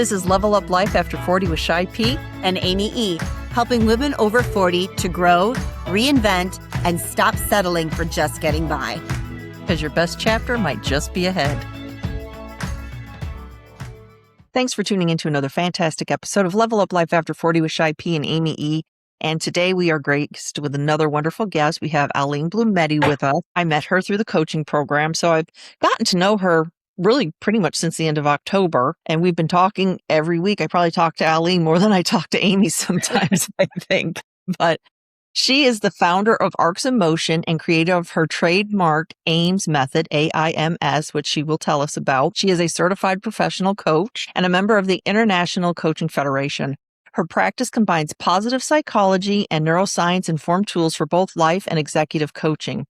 This is Level Up Life After 40 with Chey P. and Amy E., helping women over 40 to grow, reinvent, and stop settling for just getting by. Because your best chapter might just be ahead. Thanks for tuning into another fantastic episode of Level Up Life After 40 with Chey P. and Amy E. And today we are graced with another wonderful guest. We have Aline Blumetti with us. I met her through the coaching program, so I've gotten to know her really pretty much since the end of October. And we've been talking every week. I probably talk to Aline more than I talk to Amy sometimes, I think. But she is the founder of Arcs in Motion and creator of her trademarked A.I.M.S method, A.I.M.S, which she will tell us about. She is a certified professional coach and a member of the International Coaching Federation. Her practice combines positive psychology and neuroscience-informed tools for both life and executive coaching.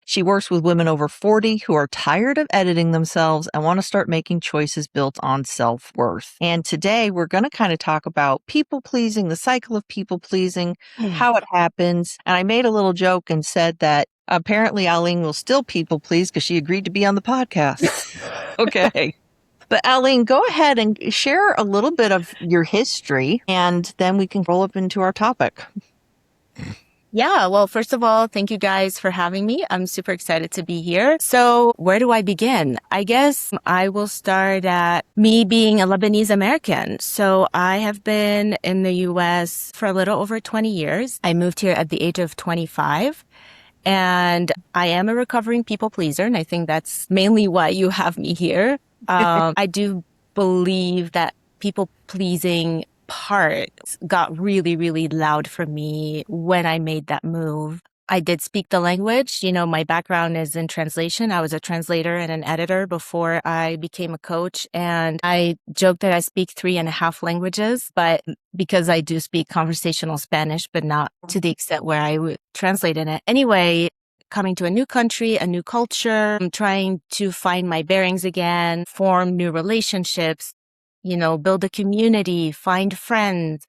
She works with women over 40 who are tired of editing themselves and want to start making choices built on self-worth. And today we're going to kind of talk about people-pleasing, the cycle of people-pleasing, how it happens. And I made a little joke and said that apparently Aline will still people-please because she agreed to be on the podcast. Okay. But Aline, go ahead and share a little bit of your history, and then we can roll up into our topic. Yeah, well, first of all, thank you guys for having me. I'm super excited to be here. So where do I begin? I guess I will start at me being a Lebanese American. So I have been in the U.S. for a little over 20 years. I moved here at the age of 25. And I am a recovering people pleaser. And I think that's mainly why you have me here. I do believe that people pleasing part got really, really loud for me when I made that move. I did speak the language. You know, my background is in translation. I was a translator and an editor before I became a coach. And I joke that I speak 3.5 languages, but because I do speak conversational Spanish, but not to the extent where I would translate in it. Anyway, coming to a new country, a new culture, I'm trying to find my bearings again, form new relationships, you know, build a community, find friends,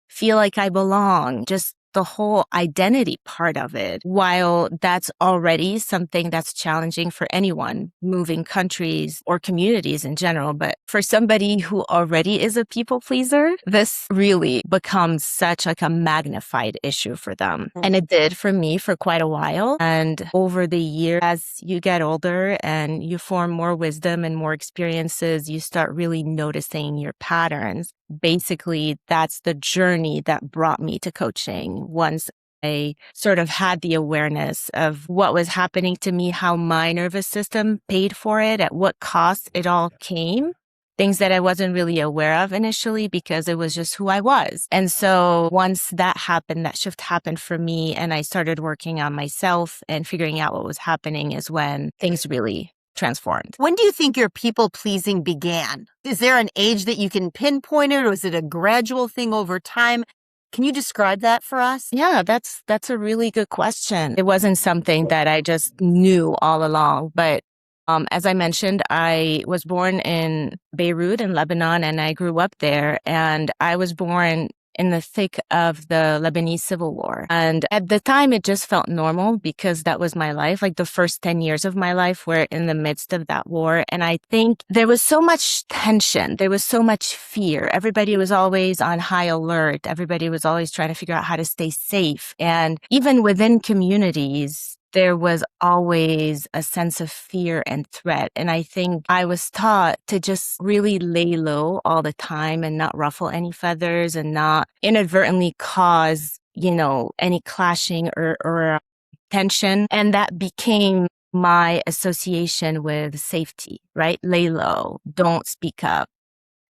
feel like I belong, just the whole identity part of it. While that's already something that's challenging for anyone moving countries or communities in general. But for somebody who already is a people pleaser, this really becomes such like a magnified issue for them. And it did for me for quite a while. And over the years, as you get older and you form more wisdom and more experiences, you start really noticing your patterns. Basically, that's the journey that brought me to coaching. Once I sort of had the awareness of what was happening to me, how my nervous system paid for it, at what cost it all came, things that I wasn't really aware of initially because it was just who I was. And so once that happened, that shift happened for me, and I started working on myself and figuring out what was happening is when things really transformed. When do you think your people-pleasing began? Is there an age that you can pinpoint it, or is it a gradual thing over time? Can you describe that for us? Yeah, that's a really good question. It wasn't something that I just knew all along, but as I mentioned, I was born in Beirut in Lebanon, and I grew up there, and I was born in the thick of the Lebanese civil war. And at the time, it just felt normal because that was my life. Like the first 10 years of my life were in the midst of that war. And I think there was so much tension. There was so much fear. Everybody was always on high alert. Everybody was always trying to figure out how to stay safe. And even within communities, there was always a sense of fear and threat. And I think I was taught to just really lay low all the time and not ruffle any feathers and not inadvertently cause, you know, any clashing or tension. And that became my association with safety, right? Lay low, don't speak up.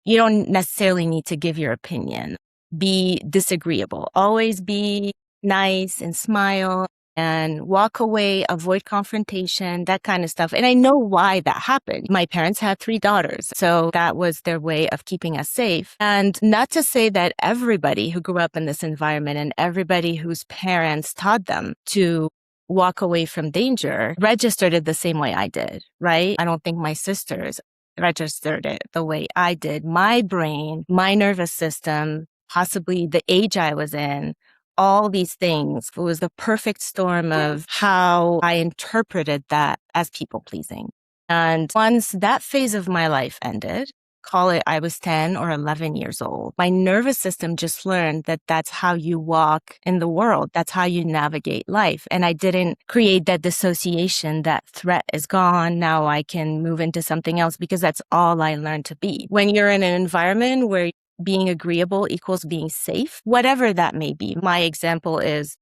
You don't necessarily need to give your opinion. Be disagreeable. Always be nice and smile and walk away, avoid confrontation, that kind of stuff. And I know why that happened. My parents had 3 daughters, so that was their way of keeping us safe. And not to say that everybody who grew up in this environment and everybody whose parents taught them to walk away from danger registered it the same way I did, right? I don't think my sisters registered it the way I did. My brain, my nervous system, possibly the age I was in, all these things. It was the perfect storm of how I interpreted that as people pleasing. And once that phase of my life ended, call it I was 10 or 11 years old. My nervous system just learned that that's how you walk in the world. That's how you navigate life. And I didn't create that dissociation, that threat is gone. Now I can move into something else because that's all I learned to be. When you're in an environment where being agreeable equals being safe, whatever that may be. My example is,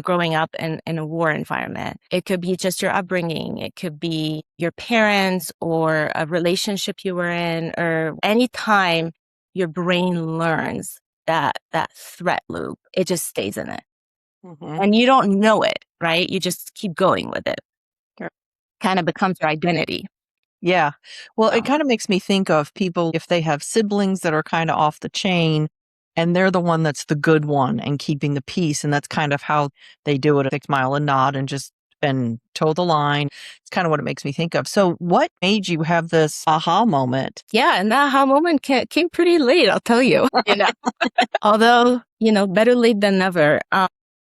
growing up in a war environment. It could be just your upbringing. It could be your parents or a relationship you were in, or any time your brain learns that threat loop, it just stays in it. Mm-hmm. And you don't know it, right? You just keep going with it. Sure. Kind of becomes your identity. Yeah. Well, it So, kind of makes me think of people if they have siblings that are kind of off the chain and they're the one that's the good one and keeping the peace. And that's kind of how they do it at 6 Mile and Nod and toe the line. It's kind of what it makes me think of. So what made you have this aha moment? yeah, and that aha moment came pretty late, I'll tell you. Although, better late than never.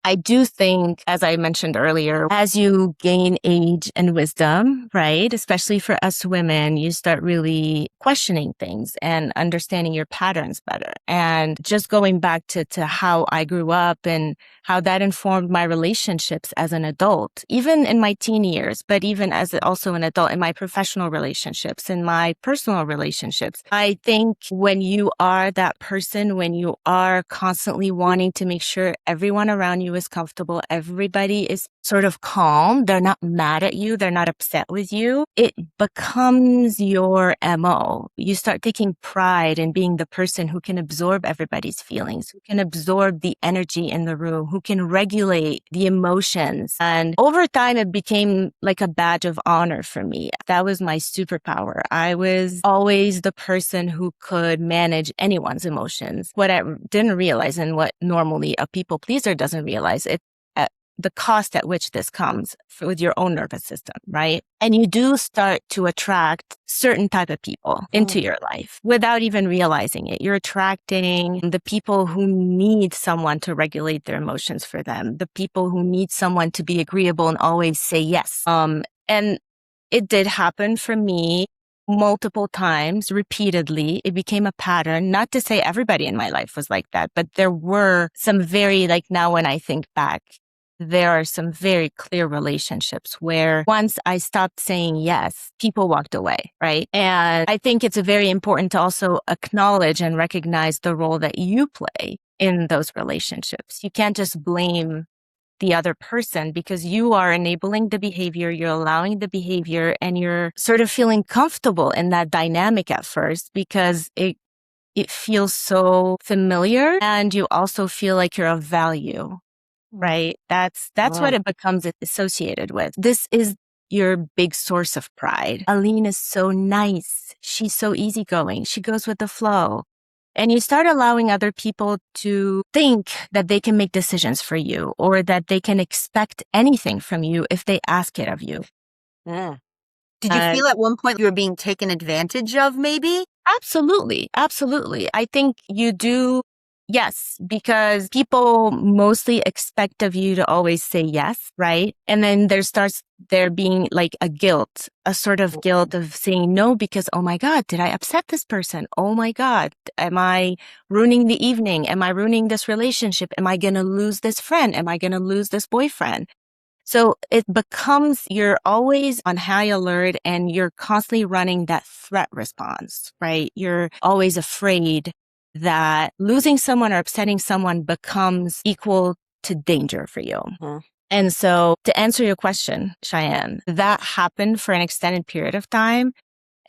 I do think, as I mentioned earlier, as you gain age and wisdom, right, especially for us women, you start really questioning things and understanding your patterns better. And just going back to how I grew up and how that informed my relationships as an adult, even in my teen years, but even as also an adult in my professional relationships, in my personal relationships. I think when you are that person, when you are constantly wanting to make sure everyone around you is comfortable, everybody is sort of calm, they're not mad at you, they're not upset with you, it becomes your MO. You start taking pride in being the person who can absorb everybody's feelings, who can absorb the energy in the room, who can regulate the emotions. And over time, it became like a badge of honor for me. That was my superpower. I was always the person who could manage anyone's emotions. What I didn't realize, and what normally a people pleaser doesn't realize, it at the cost at which this comes with your own nervous system, right? And you do start to attract certain type of people into your life without even realizing it. You're attracting the people who need someone to regulate their emotions for them, the people who need someone to be agreeable and always say yes. And it did happen for me multiple times, repeatedly. It became a pattern. Not to say everybody in my life was like that, but there were some very, like now when I think back, there are some very clear relationships where once I stopped saying yes, people walked away, right? And I think it's very important to also acknowledge and recognize the role that you play in those relationships. You can't just blame the other person because you are enabling the behavior, you're allowing the behavior, and you're sort of feeling comfortable in that dynamic at first because it feels so familiar, and you also feel like you're of value, right? That's what it becomes associated with. This is your big source of pride. Aline is so nice. She's so easygoing. She goes with the flow. And you start allowing other people to think that they can make decisions for you or that they can expect anything from you if they ask it of you. Did you feel at one point you were being taken advantage of, maybe? Absolutely. Absolutely. I think you do. Yes, because people mostly expect of you to always say yes, right? And then there being like a guilt, a sort of guilt of saying no because, oh my God, did I upset this person? Oh my God, am I ruining the evening? Am I ruining this relationship? Am I going to lose this friend? Am I going to lose this boyfriend? So it becomes, you're always on high alert and you're constantly running that threat response, right? You're always afraid that losing someone or upsetting someone becomes equal to danger for you. And so to answer your question, Cheyenne, that happened for an extended period of time.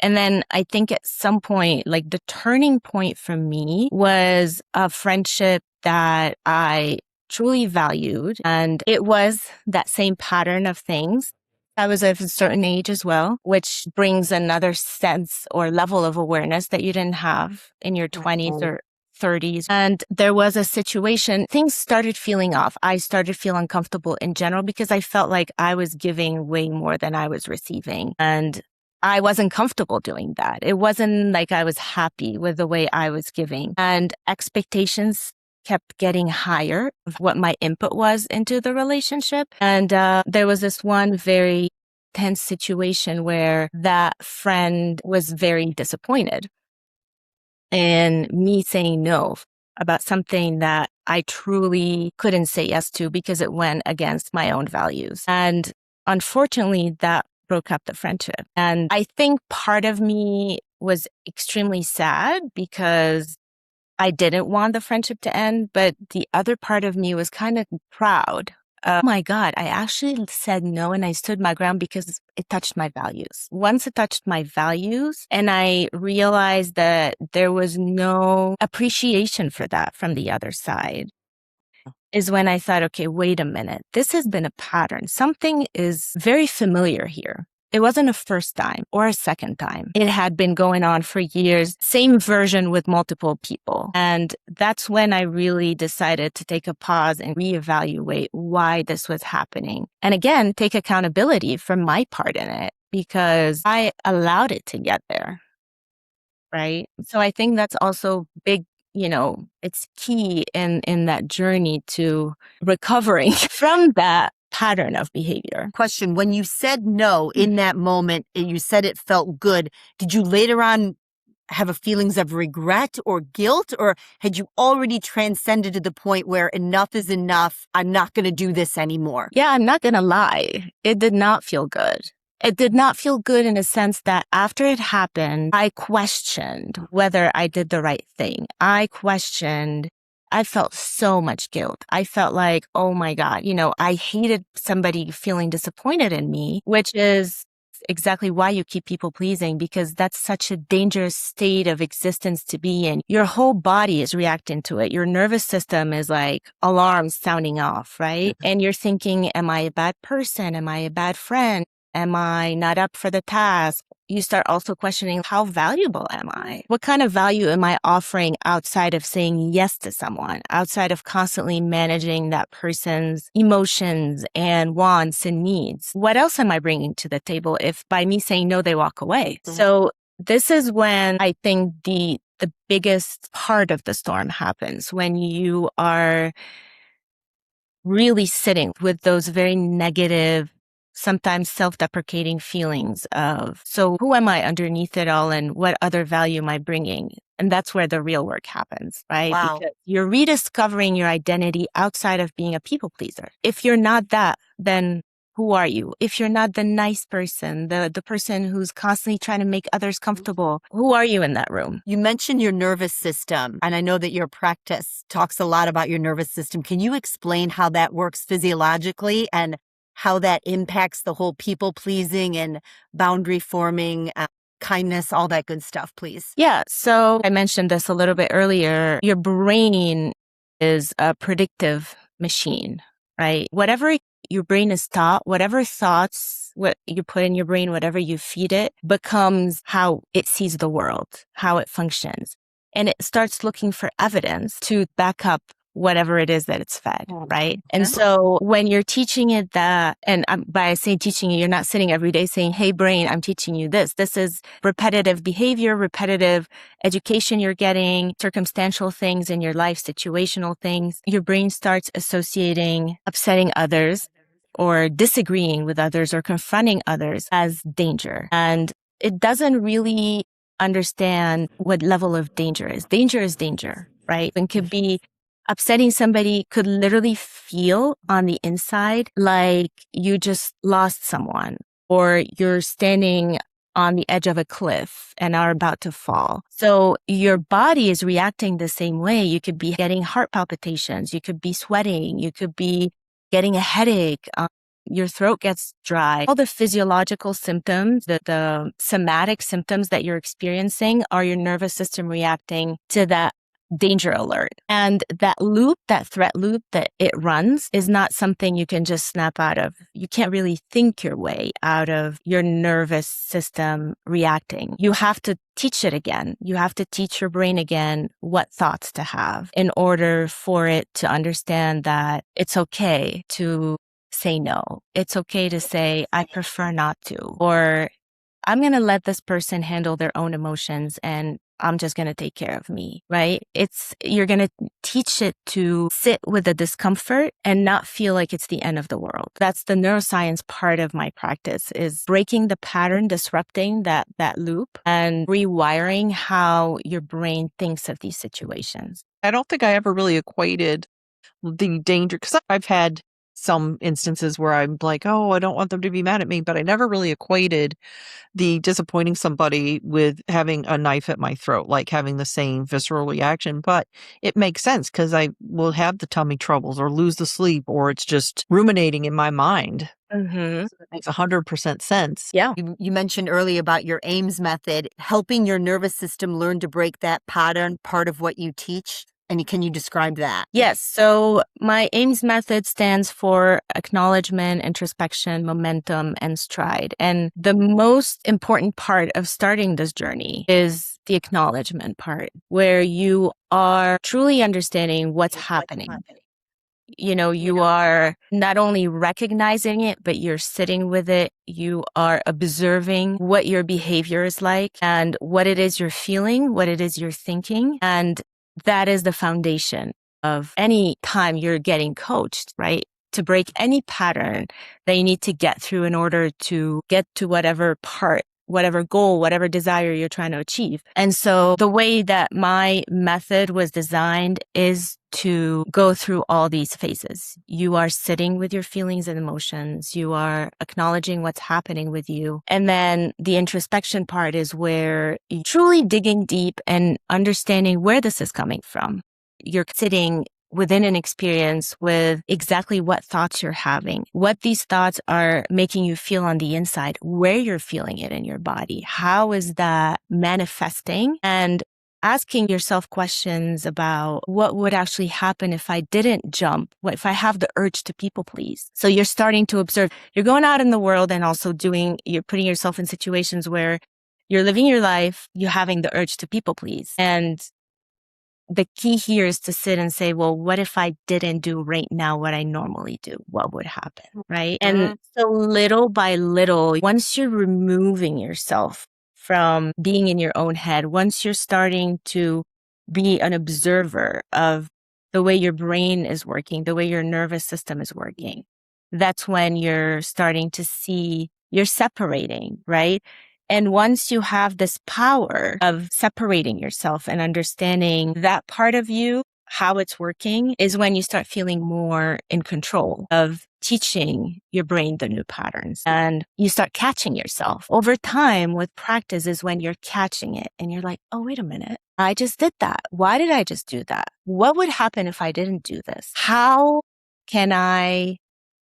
And then I think at some point, like the turning point for me was a friendship that I truly valued. And it was that same pattern of things. I was of a certain age as well, which brings another sense or level of awareness that you didn't have in your 20s or 30s. And there was a situation, things started feeling off. I started feeling uncomfortable in general because I felt like I was giving way more than I was receiving. And I wasn't comfortable doing that. It wasn't like I was happy with the way I was giving. And expectations kept getting higher of what my input was into the relationship. And there was this one very tense situation where that friend was very disappointed in me saying no about something that I truly couldn't say yes to because it went against my own values. And unfortunately, that broke up the friendship. And I think part of me was extremely sad because I didn't want the friendship to end, but the other part of me was kind of proud. Oh my God, I actually said no and I stood my ground because it touched my values. Once it touched my values and I realized that there was no appreciation for that from the other side, is when I thought, okay, wait a minute. This has been a pattern. Something is very familiar here. It wasn't a first time or a second time. It had been going on for years, same version with multiple people. And that's when I really decided to take a pause and reevaluate why this was happening. And again, take accountability for my part in it because I allowed it to get there. Right. So I think that's also big, it's key in that journey to recovering from that pattern of behavior. Question, when you said no in that moment, and you said it felt good, did you later on have a feelings of regret or guilt, or had you already transcended to the point where enough is enough, I'm not going to do this anymore? Yeah, I'm not going to lie. It did not feel good. It did not feel good in a sense that after it happened, I questioned whether I did the right thing. I felt so much guilt. I felt like, oh my God, I hated somebody feeling disappointed in me, which is exactly why you keep people pleasing, because that's such a dangerous state of existence to be in. Your whole body is reacting to it. Your nervous system is like alarms sounding off, right? And you're thinking, am I a bad person? Am I a bad friend? Am I not up for the task? You start also questioning, how valuable am I? What kind of value am I offering outside of saying yes to someone, outside of constantly managing that person's emotions and wants and needs? What else am I bringing to the table if by me saying no, they walk away? Mm-hmm. So this is when I think the biggest part of the storm happens, when you are really sitting with those very negative, sometimes self-deprecating feelings of, so who am I underneath it all and what other value am I bringing? And that's where the real work happens, right? Wow. Because you're rediscovering your identity outside of being a people pleaser. If you're not that, then who are you? If you're not the nice person, the person who's constantly trying to make others comfortable, who are you in that room? You mentioned your nervous system, and I know that your practice talks a lot about your nervous system. Can you explain how that works physiologically and how that impacts the whole people pleasing and boundary forming, kindness, all that good stuff, please? Yeah. So I mentioned this a little bit earlier. Your brain is a predictive machine, right? Whatever your brain is taught, whatever thoughts, what you put in your brain, whatever you feed it, becomes how it sees the world, how it functions. And it starts looking for evidence to back up whatever it is that it's fed, right? Okay. And so when you're teaching it that, and by saying teaching you, you're not sitting every day saying, hey, brain, I'm teaching you this. This is repetitive behavior, repetitive education you're getting, circumstantial things in your life, situational things. Your brain starts associating upsetting others or disagreeing with others or confronting others as danger. And it doesn't really understand what level of danger is. Danger is danger, right? And could be upsetting somebody, could literally feel on the inside like you just lost someone or you're standing on the edge of a cliff and are about to fall. So your body is reacting the same way. You could be getting heart palpitations. You could be sweating. You could be getting a headache. Your throat gets dry. All the physiological symptoms, the somatic symptoms that you're experiencing are your nervous system reacting to that danger alert. And that loop, that threat loop that it runs is not something you can just snap out of. You can't really think your way out of your nervous system reacting. You have to teach it again. You have to teach your brain again what thoughts to have in order for it to understand that it's okay to say no. It's okay to say, I prefer not to, or I'm going to let this person handle their own emotions and I'm just going to take care of me, right? You're going to teach it to sit with the discomfort and not feel like it's the end of the world. That's the neuroscience part of my practice, is breaking the pattern, disrupting that loop, and rewiring how your brain thinks of these situations. I don't think I ever really equated the danger, because I've had some instances where I'm like, oh, I don't want them to be mad at me, but I never really equated the disappointing somebody with having a knife at my throat, like having the same visceral reaction. But it makes sense because I will have the tummy troubles or lose the sleep, or it's just ruminating in my mind. Mm-hmm. So that makes 100% sense. Yeah. You mentioned earlier about your A.I.M.S method, helping your nervous system learn to break that pattern, part of what you teach. And can you describe that? Yes. So my A.I.M.S method stands for acknowledgement, introspection, momentum, and stride. And the most important part of starting this journey is the acknowledgement part, where you are truly understanding what's happening. You are not only recognizing it, but you're sitting with it. You are observing what your behavior is like and what it is you're feeling, what it is you're thinking. And that is the foundation of any time you're getting coached, right? To break any pattern that you need to get through in order to get to whatever part, whatever goal, whatever desire you're trying to achieve. And so the way that my method was designed is to go through all these phases. You are sitting with your feelings and emotions. You are acknowledging what's happening with you. And then the introspection part is where you're truly digging deep and understanding where this is coming from. You're sitting within an experience with exactly what thoughts you're having, what these thoughts are making you feel on the inside, where you're feeling it in your body. How is that manifesting? And asking yourself questions about what would actually happen if I didn't jump, what if I have the urge to people please. So you're starting to observe, you're going out in the world and also you're putting yourself in situations where you're living your life, you're having the urge to people please. And the key here is to sit and say, well, what if I didn't do right now what I normally do? What would happen? Right. And so little by little, once you're removing yourself from being in your own head, once you're starting to be an observer of the way your brain is working, the way your nervous system is working, that's when you're starting to see you're separating, right? And once you have this power of separating yourself and understanding that part of you, how it's working, is when you start feeling more in control of teaching your brain the new patterns. And you start catching yourself. Over time, with practice, is when you're catching it and you're like, oh, wait a minute. I just did that. Why did I just do that? What would happen if I didn't do this? How can I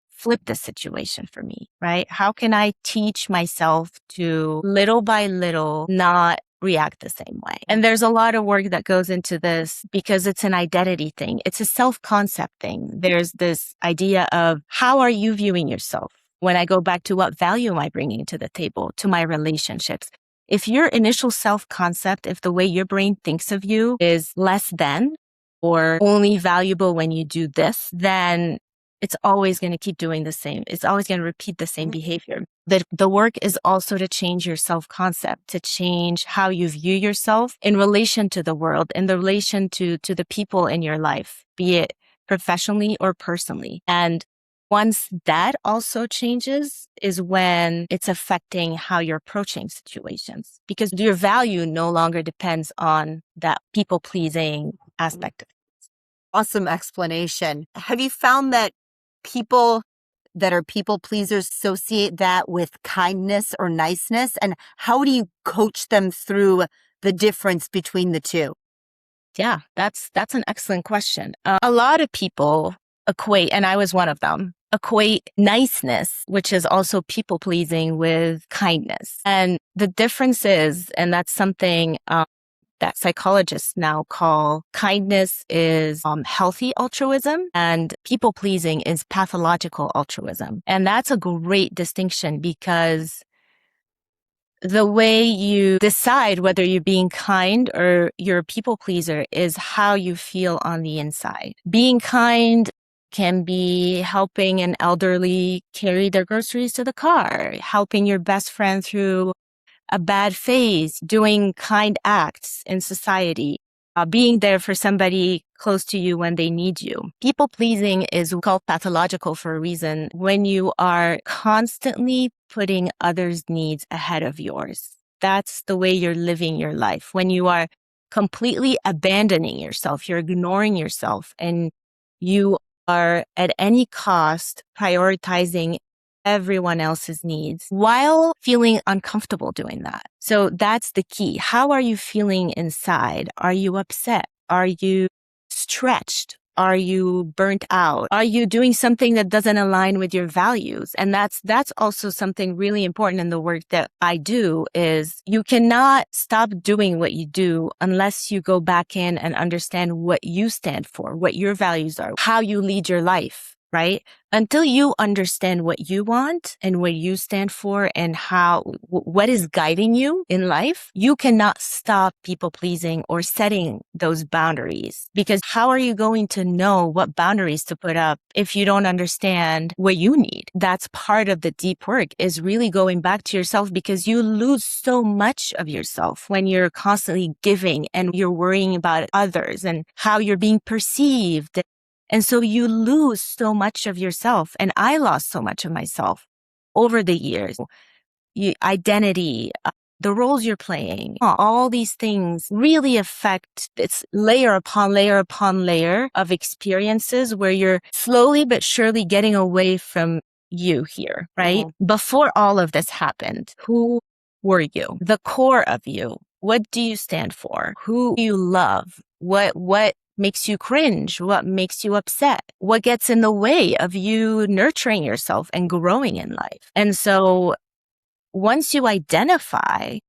flip the situation for me, right? How can I teach myself to little by little not react the same way? And there's a lot of work that goes into this because it's an identity thing. It's a self-concept thing. There's this idea of how are you viewing yourself? When I go back to what value am I bringing to the table, to my relationships? If your initial self-concept, if the way your brain thinks of you is less than or only valuable when you do this, then it's always going to keep doing the same. It's always going to repeat the same behavior. The work is also to change your self-concept, to change how you view yourself in relation to the world, in the relation to the people in your life, be it professionally or personally. And once that also changes is when it's affecting how you're approaching situations, because your value no longer depends on that people-pleasing aspect of it. Awesome explanation. Have you found that people that are people pleasers associate that with kindness or niceness? And how do you coach them through the difference between the two? Yeah, that's an excellent question. A lot of people equate, and I was one of them, equate niceness, which is also people pleasing, with kindness. And the difference is, and that's something that psychologists now call, kindness is healthy altruism and people pleasing is pathological altruism. And that's a great distinction because the way you decide whether you're being kind or you're a people pleaser is how you feel on the inside. Being kind can be helping an elderly carry their groceries to the car, helping your best friend through a bad phase, doing kind acts in society, being there for somebody close to you when they need you. People pleasing is called pathological for a reason. When you are constantly putting others' needs ahead of yours, that's the way you're living your life. When you are completely abandoning yourself, you're ignoring yourself, and you are at any cost prioritizing everyone else's needs while feeling uncomfortable doing that. So that's the key. How are you feeling inside? Are you upset? Are you stretched? Are you burnt out? Are you doing something that doesn't align with your values? And that's also something really important in the work that I do is you cannot stop doing what you do unless you go back in and understand what you stand for, what your values are, how you lead your life, right? Until you understand what you want and what you stand for and what is guiding you in life, you cannot stop people pleasing or setting those boundaries. Because how are you going to know what boundaries to put up if you don't understand what you need? That's part of the deep work, is really going back to yourself, because you lose so much of yourself when you're constantly giving and you're worrying about others and how you're being perceived. And so you lose so much of yourself. And I lost so much of myself over the years. Identity, the roles you're playing, all these things really affect, it's layer upon layer upon layer of experiences where you're slowly but surely getting away from you here, right? Mm-hmm. Before all of this happened, who were you? The core of you. What do you stand for? Who do you love? What makes you cringe? What makes you upset? What gets in the way of you nurturing yourself and growing in life? And so once you identify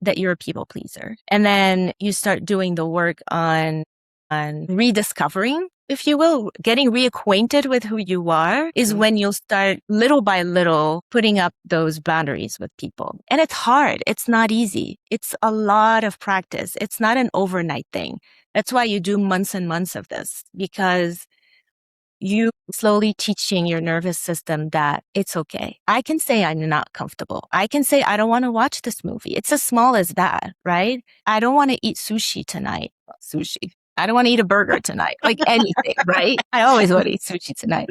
that you're a people pleaser, and then you start doing the work on rediscovering, if you will, getting reacquainted with who you are, is when you'll start little by little putting up those boundaries with people. And it's hard. It's not easy. It's a lot of practice. It's not an overnight thing. That's why you do months and months of this, because you slowly teaching your nervous system that it's okay. I can say I'm not comfortable. I can say I don't want to watch this movie. It's as small as that, right? I don't want to eat sushi tonight. Sushi. I don't want to eat a burger tonight. Like anything, right? I always want to eat sushi tonight.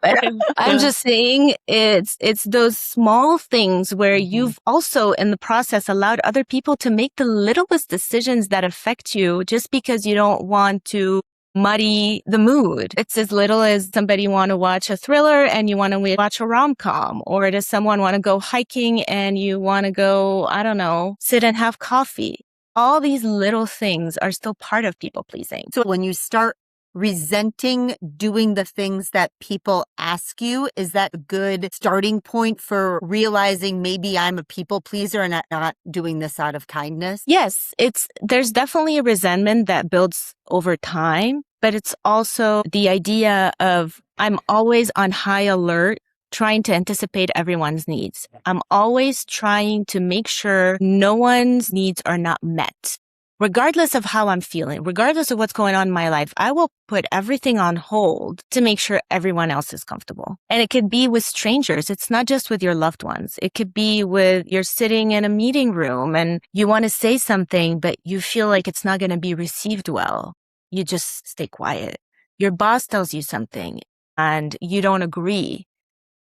But I'm just saying it's those small things where you've also in the process allowed other people to make the littlest decisions that affect you just because you don't want to muddy the mood. It's as little as somebody want to watch a thriller and you want to watch a rom-com, or does someone want to go hiking and you want to go, I don't know, sit and have coffee. All these little things are still part of people pleasing. So when you start resenting doing the things that people ask you, is that a good starting point for realizing maybe I'm a people pleaser and not doing this out of kindness? Yes, there's definitely a resentment that builds over time, but it's also the idea of I'm always on high alert, trying to anticipate everyone's needs. I'm always trying to make sure no one's needs are not met. Regardless of how I'm feeling, regardless of what's going on in my life, I will put everything on hold to make sure everyone else is comfortable. And it could be with strangers. It's not just with your loved ones. It could be with you're sitting in a meeting room and you want to say something, but you feel like it's not going to be received well. You just stay quiet. Your boss tells you something and you don't agree.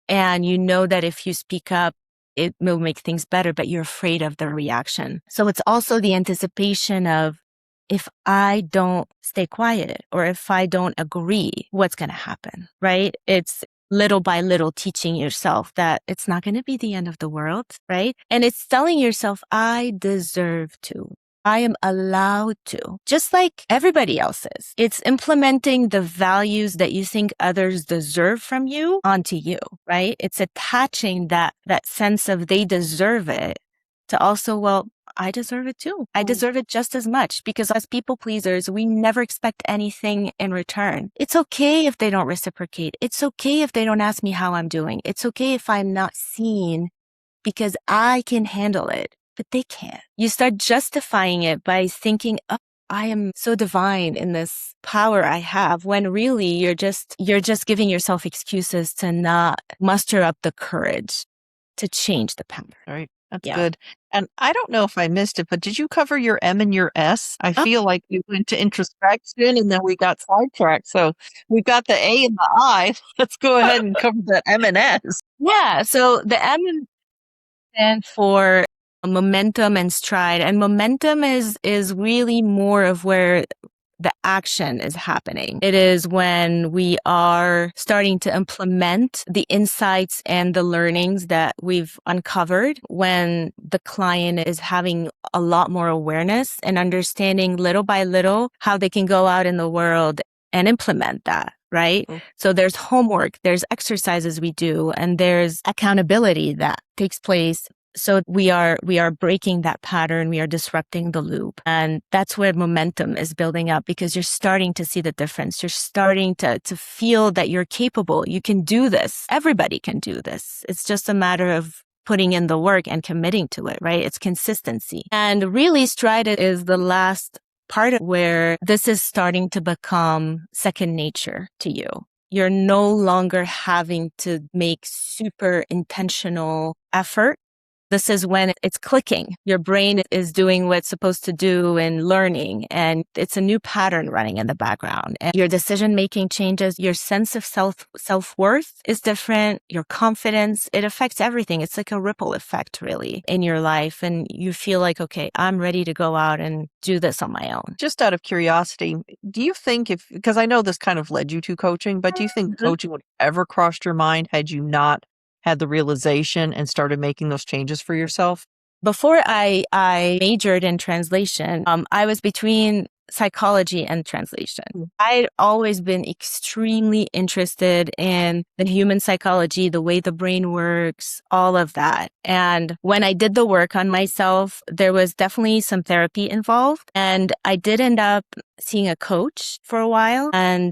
And you know that if you speak up, it will make things better, but you're afraid of the reaction. So it's also the anticipation of, if I don't stay quiet or if I don't agree, what's going to happen, right? It's little by little teaching yourself that it's not going to be the end of the world, right? And it's telling yourself, I deserve to. I am allowed to, just like everybody else is. It's implementing the values that you think others deserve from you onto you, right? It's attaching that sense of they deserve it to also, well, I deserve it too. I deserve it just as much, because as people pleasers, we never expect anything in return. It's okay if they don't reciprocate. It's okay if they don't ask me how I'm doing. It's okay if I'm not seen, because I can handle it. But they can't. You start justifying it by thinking, oh, I am so divine in this power I have, when really you're just giving yourself excuses to not muster up the courage to change the power. Right. That's Yeah. good. And I don't know if I missed it, but did you cover your M and your S? I Oh, feel like we went to introspection and then we got sidetracked. So we've got the A and the I. Let's go ahead and cover the M and S. yeah. So the M stands for momentum and stride. And momentum is really more of where the action is happening. It is when we are starting to implement the insights and the learnings that we've uncovered, when the client is having a lot more awareness and understanding little by little how they can go out in the world and implement that. Right? Mm. So there's homework, there's exercises we do, and there's accountability that takes place. So we are breaking that pattern. We are disrupting the loop. And that's where momentum is building up, because you're starting to see the difference. You're starting to feel that you're capable. You can do this. Everybody can do this. It's just a matter of putting in the work and committing to it, right? It's consistency. And really, stride is the last part where this is starting to become second nature to you. You're no longer having to make super intentional effort. This is when it's clicking. Your brain is doing what it's supposed to do and learning, and it's a new pattern running in the background. And your decision-making changes. Your sense of self-worth is different. Your confidence, it affects everything. It's like a ripple effect, really, in your life. And you feel like, okay, I'm ready to go out and do this on my own. Just out of curiosity, do you think because I know this kind of led you to coaching, but do you think coaching would ever crossed your mind had you not had the realization and started making those changes for yourself? Before I majored in translation, I was between psychology and translation. I'd always been extremely interested in the human psychology, the way the brain works, all of that. And when I did the work on myself, there was definitely some therapy involved. And I did end up seeing a coach for a while. And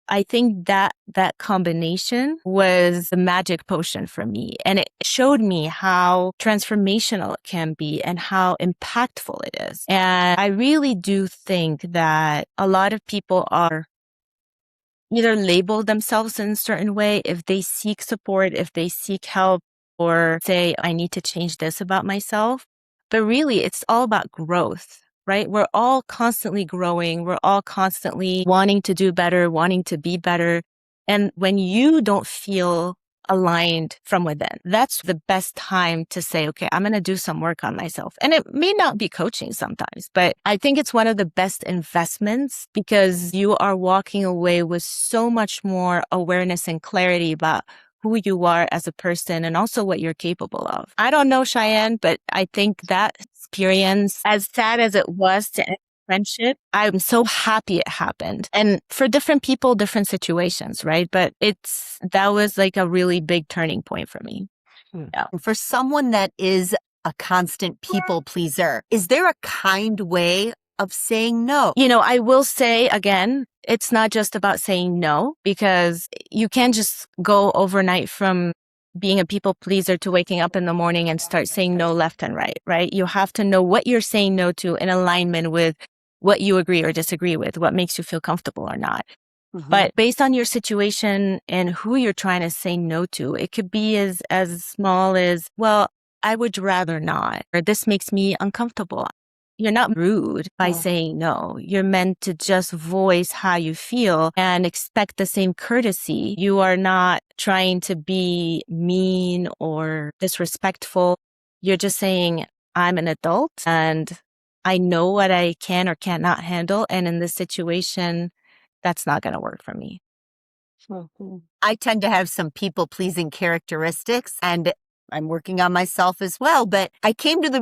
I think that combination was the magic potion for me. And it showed me how transformational it can be and how impactful it is. And I really do think that a lot of people are either label themselves in a certain way if they seek support, if they seek help, or say, I need to change this about myself. But really, it's all about growth. Right? We're all constantly growing. We're all constantly wanting to do better, wanting to be better. And when you don't feel aligned from within, that's the best time to say, okay, I'm going to do some work on myself. And it may not be coaching sometimes, but I think it's one of the best investments, because you are walking away with so much more awareness and clarity about who you are as a person and also what you're capable of. I don't know, Cheyenne, but I think that experience, as sad as it was to end friendship, I'm so happy it happened. And for different people, different situations, right? But that was like a really big turning point for me. Yeah. For someone that is a constant people pleaser, is there a kind way of saying no? I will say again, it's not just about saying no, because you can't just go overnight from being a people pleaser to waking up in the morning and start saying no left and right, right? You have to know what you're saying no to in alignment with what you agree or disagree with, what makes you feel comfortable or not. But based on your situation and who you're trying to say no to, it could be as small as, well, I would rather not, or this makes me uncomfortable. You're not rude by saying no. You're meant to just voice how you feel and expect the same courtesy. You are not trying to be mean or disrespectful. You're just saying, I'm an adult and I know what I can or cannot handle. And in this situation, that's not going to work for me. I tend to have some people-pleasing characteristics, and I'm working on myself as well. But I came to the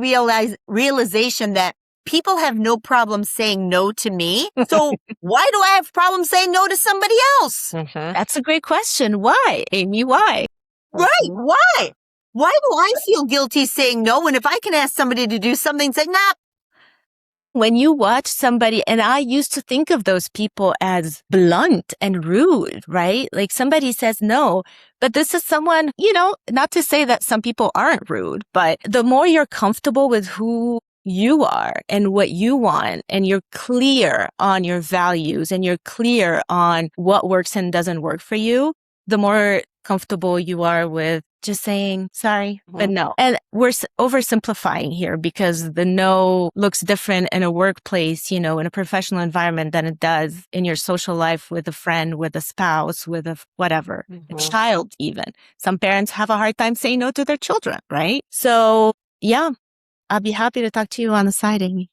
realization that people have no problem saying no to me. So why do I have problems saying no to somebody else? That's a great question. Why, Amy? Why? Right. Why? Why do I feel guilty saying no when if I can ask somebody to do something, say, nah. When you watch somebody, and I used to think of those people as blunt and rude, right? Like somebody says no, but this is someone, not to say that some people aren't rude, but the more you're comfortable with who you are and what you want, and you're clear on your values and you're clear on what works and doesn't work for you, the more comfortable you are with just saying sorry, but no. And we're oversimplifying here because the no looks different in a workplace, in a professional environment than it does in your social life with a friend, with a spouse, with a whatever, a child even. Some parents have a hard time saying no to their children, right? So yeah, I'll be happy to talk to you on the side, Amy.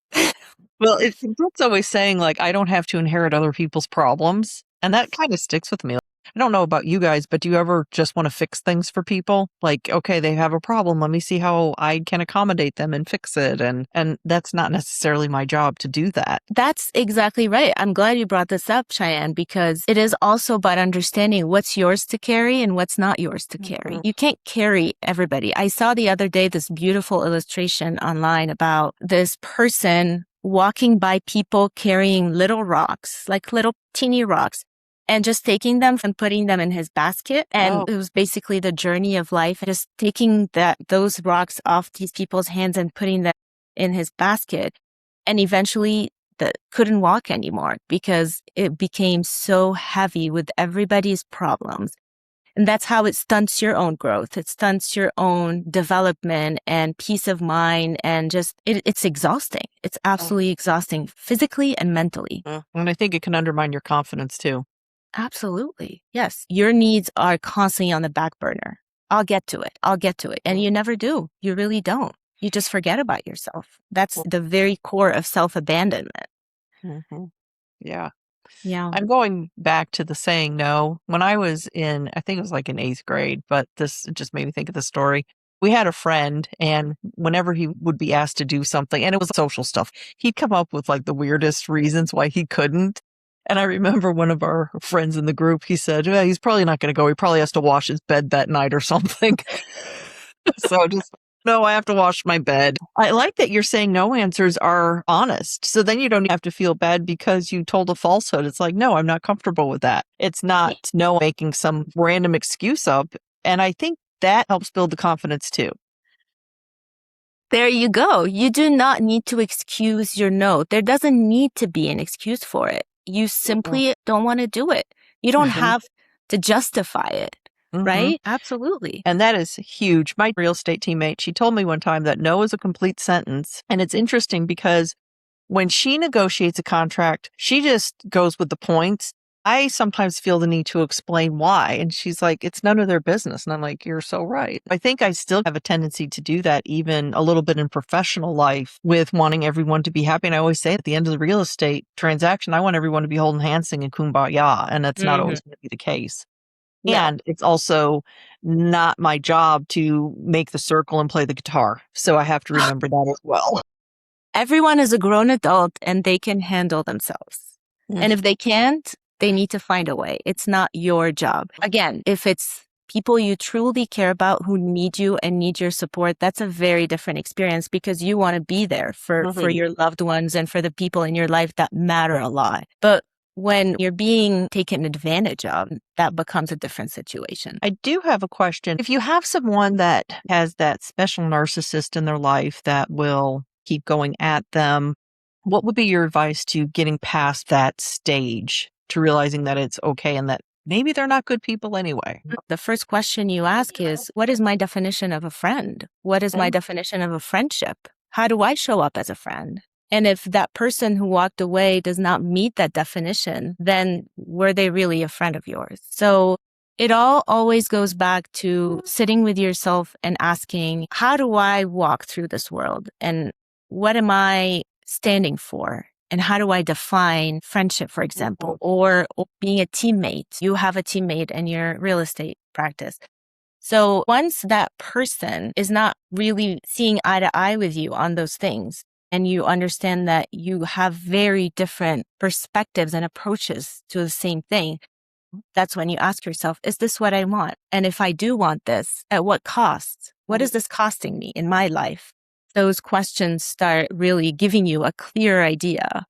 Well, Brooke's always saying, like, I don't have to inherit other people's problems. And that kind of sticks with me. I don't know about you guys, but do you ever just want to fix things for people? Like, okay, they have a problem. Let me see how I can accommodate them and fix it. And that's not necessarily my job to do that. That's exactly right. I'm glad you brought this up, Cheyenne, because it is also about understanding what's yours to carry and what's not yours to carry. You can't carry everybody. I saw the other day this beautiful illustration online about this person walking by people carrying little rocks, like little teeny rocks, and just taking them and putting them in his basket. And it was basically the journey of life, just taking those rocks off these people's hands and putting them in his basket. And eventually couldn't walk anymore because it became so heavy with everybody's problems. And that's how it stunts your own growth. It stunts your own development and peace of mind. And just, it's exhausting. It's absolutely exhausting physically and mentally. And I think it can undermine your confidence too. Absolutely. Yes. Your needs are constantly on the back burner. I'll get to it. I'll get to it. And you never do. You really don't. You just forget about yourself. That's the very core of self-abandonment. Yeah. Yeah. I'm going back to the saying no. When I was I think it was like in 8th grade, but this just made me think of the story. We had a friend, and whenever he would be asked to do something, and it was social stuff, he'd come up with like the weirdest reasons why he couldn't. And I remember one of our friends in the group, he said, well, he's probably not going to go. He probably has to wash his bed that night or something. So no, I have to wash my bed. I like that you're saying no answers are honest. So then you don't have to feel bad because you told a falsehood. It's like, no, I'm not comfortable with that. It's not no making some random excuse up. And I think that helps build the confidence too. There you go. You do not need to excuse your no. There doesn't need to be an excuse for it. You simply don't want to do it. You don't have to justify it. Right? Absolutely. And that is huge. My real estate teammate, she told me one time that no is a complete sentence. And it's interesting because when she negotiates a contract, she just goes with the points. I sometimes feel the need to explain why. And she's like, it's none of their business. And I'm like, you're so right. I think I still have a tendency to do that even a little bit in professional life with wanting everyone to be happy. And I always say at the end of the real estate transaction, I want everyone to be holding hands singing Kumbaya. And that's not always going to be the case. No. And it's also not my job to make the circle and play the guitar. So I have to remember that as well. Everyone is a grown adult and they can handle themselves. And if they can't, they need to find a way. It's not your job. Again, if it's people you truly care about who need you and need your support, that's a very different experience because you want to be there for your loved ones and for the people in your life that matter a lot. But when you're being taken advantage of, that becomes a different situation. I do have a question. If you have someone that has that special narcissist in their life that will keep going at them, what would be your advice to getting past that stage, to realizing that it's okay and that maybe they're not good people anyway? The first question you ask is, what is my definition of a friend? What is my definition of a friendship? How do I show up as a friend? And if that person who walked away does not meet that definition, then were they really a friend of yours? So it all always goes back to sitting with yourself and asking, how do I walk through this world? And what am I standing for? And how do I define friendship, for example, or being a teammate? You have a teammate in your real estate practice. So once that person is not really seeing eye to eye with you on those things, and you understand that you have very different perspectives and approaches to the same thing, that's when you ask yourself, is this what I want? And if I do want this, at what cost? What is this costing me in my life? Those questions start really giving you a clear idea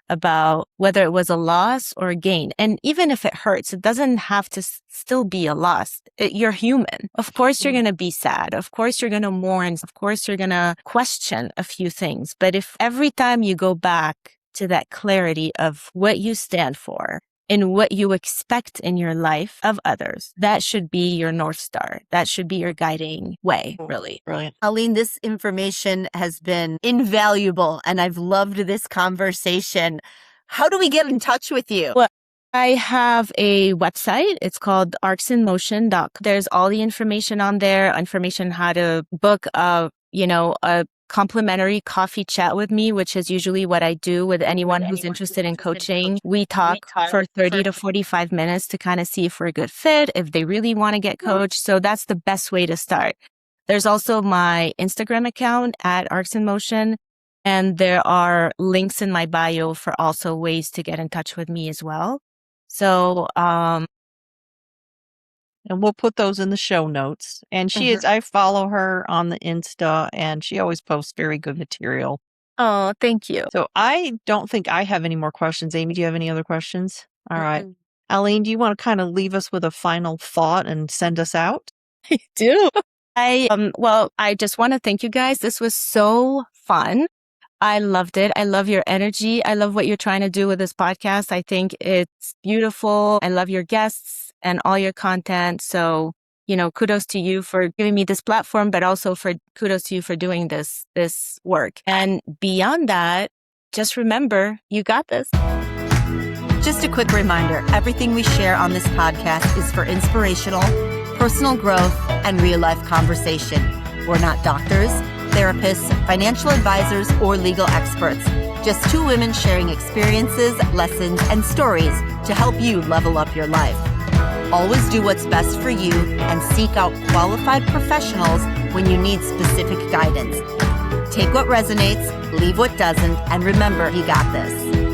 about whether it was a loss or a gain. And even if it hurts, it doesn't have to still be a loss. You're human. Of course, you're going to be sad. Of course, you're going to mourn. Of course, you're going to question a few things. But if every time you go back to that clarity of what you stand for in what you expect in your life of others. That should be your North Star. That should be your guiding way, really. Brilliant. Aline, this information has been invaluable, and I've loved this conversation. How do we get in touch with you? Well, I have a website. It's called arcsinmotion.com. There's all the information on there, information how to book a complimentary coffee chat with me, which is usually what I do with anyone who's interested in coaching. We talk for 30 to 45 minutes to kind of see if we're a good fit, if they really want to get coached. So that's the best way to start. There's also my Instagram account at Arcs in Motion. And there are links in my bio for also ways to get in touch with me as well. So, and we'll put those in the show notes. And I follow her on the Insta, and she always posts very good material. Oh, thank you. So I don't think I have any more questions. Amy, do you have any other questions? All right. Aline, do you want to kind of leave us with a final thought and send us out? I do. I just want to thank you guys. This was so fun. I loved it. I love your energy. I love what you're trying to do with this podcast. I think it's beautiful. I love your guests and all your content. So, kudos to you for giving me this platform, but also kudos to you for doing this work. And beyond that, just remember, you got this. Just a quick reminder, everything we share on this podcast is for inspirational, personal growth, and real-life conversation. We're not doctors, therapists, financial advisors, or legal experts. Just two women sharing experiences, lessons, and stories to help you level up your life. Always do what's best for you and seek out qualified professionals when you need specific guidance. Take what resonates, leave what doesn't, and remember, you got this.